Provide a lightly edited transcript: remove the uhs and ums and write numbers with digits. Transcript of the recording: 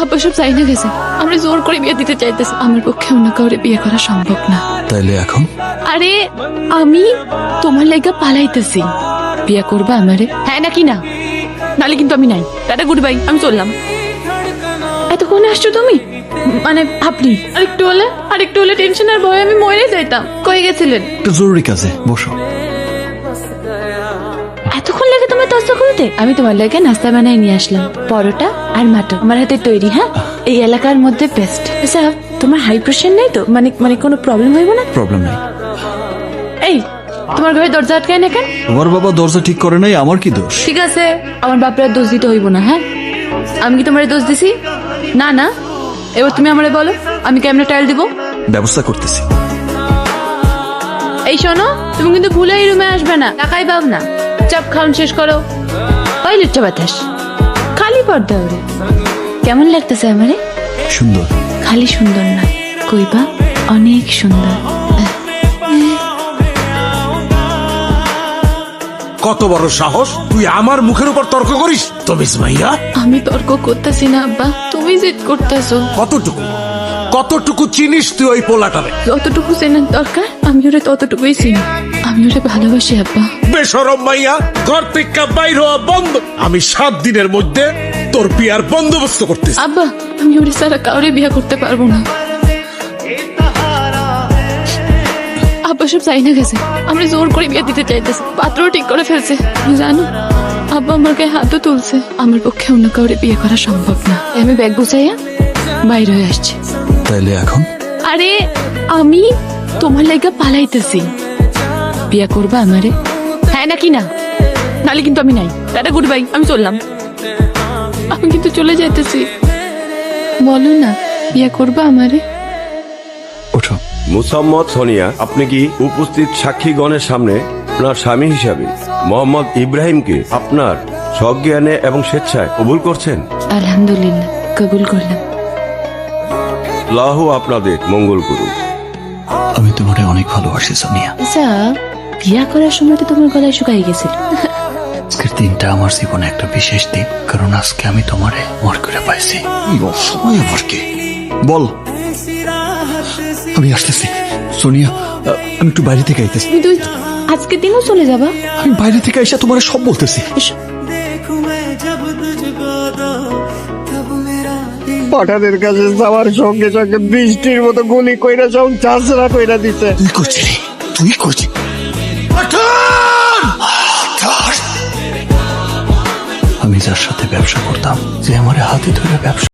আব্বা সব চাই না গেছে, আমরা জোর করে বিয়ে দিতে চাইতেছি। আমার পক্ষে অন্য কাউরে বিয়ে করা সম্ভব না। তাইলে এখন আরে আমি তোমার লাইগা পালাইতেছি, বিয়ে করবা আমারে? হ্যাঁ নাকি না? নালে কিন্তু আমি নাই। টাটা, গুড বাই, আমি চললাম। এতক্ষণে আসছো তুমি? মানে আপনি আরেকটু হলে টেনশন আর ভয়ে আমি মরে যাইতাম। কই গেছিলেন? একটু জরুরি কাজে, বসো। এতক্ষণ লাগে তোমার নাস্তা করতে? আমি তোমার লাগে নাস্তা বানাই নিয়ে আসলাম, পরোটা আর মাটন, আমার হাতে তৈরি। হ্যাঁ, এই এলাকার মধ্যে বেস্ট। আচ্ছা, তোমার হাই প্রেশার নাই তো? মানে কোনো প্রবলেম হইব না? প্রবলেম নেই। এই তোমার ঘরে দরজা আটকায় না কেন? তোমার বাবা দরজা ঠিক করে নাই, আমার কি দোষ? ঠিক আছে, আমার বাপের দোষ দিতে হইব না। হ্যাঁ, আমি কি তোমার দোষ দিছি? না না, এবার তুমি আমারে বলো আমি কেমনে টাইল দিব? ব্যবস্থা করতেছি। এই শোনো, তুমি কিন্তু ভুলে এই রুমে আসবে না, টাকাই পাব না। চাপ খাওয়ান শেষ করো। ওই লুচ্চা বাতাস, খালি পর্দা ওরে। কেমন লাগতেছে আমারে? সুন্দর। খালি সুন্দর না, কইবা অনেক সুন্দর। কত বড় সাহস, তুই আমার মুখের উপর তর্ক করিস? তবে মাইয়া, আমি তর্ক করতেছি না আব্বা, তুমি জিদ করতেছো। কতটুকু চিনিস তুই ওই পোলাটারে? যতটুকু চেনার দরকার আমি ওরে ততটুকুই চিনি। আমি ওরে ভালোবাসি আব্বা। বেশরম মাইয়া, ঘর থেকে বাইর হওয়া বন্ধ। আমি 7 দিনের মধ্যে তোর বিয়ার বন্দোবস্ত করতেছি। আব্বা, আমি ওরে ছাড়া কাউরে বিয়ে করতে পারবো না। আব্বা সব চাই না গেছে, আমরা জোর করে বিয়ে দিতে চাইতেছি। পাত্রও ঠিক করে ফেলছে, জানো আব্বা আমার গায়ে হাতও তুলছে। আমার পক্ষে অন্য কাউরে বিয়ে করা সম্ভব না। আমি ব্যাগ গুছাইয়া বাইরে হয়ে আসছি। তাইলে এখন আরে আমি তোমার লাইগা পালাইতেছি, বিয়ে করবা আমারে? হ্যাঁ নাকি না? নালে কিন্তু আমি নাই। টাটা, গুড বাই, আমি চললাম। আমি কিন্তু চলে যাইতেছি। বলো না, বিয়ে করবা আমারে? ওঠো। মুসাম্মদ সোনিয়া, আপনি কি উপস্থিত সাক্ষীগণের সামনে আপনার স্বামী হিসাবে মোহাম্মদ ইব্রাহিমকে আপনার সজ্ঞানে এবং স্বেচ্ছায় কবুল করছেন? আলহামদুলিল্লাহ, কবুল করলাম। আল্লাহ আপনাদের মঙ্গল করুন। আমি তোমারে অনেক ভালোবাসি সোনিয়া। আচ্ছা, বিয়া করার সময় তো তোমার গলায় শুকাই গেছিল। আজকের দিনটা আমার জীবনে একটা বিশেষ দিন, কারণ আজকে আমি তোমারে মর করে পাইছি। সময় আমার কি বল। আমি আসতেছি সোনিয়া, আমি একটু বাইরে থেকে আইতেছি। তুই আজকে দিনও চলে যাবা? আমি বাইরে থেকে এসে তোমারে সব বলতেছি। পাঠানের কাছে যাওয়ার সঙ্গে সঙ্গে বৃষ্টির মতো গুলি কইরা সব চাষরা কইরা দিতে। তুই করছিস আমি যার সাথে ব্যবসা করতাম, যে আমার হাতে ধরে ব্যবসা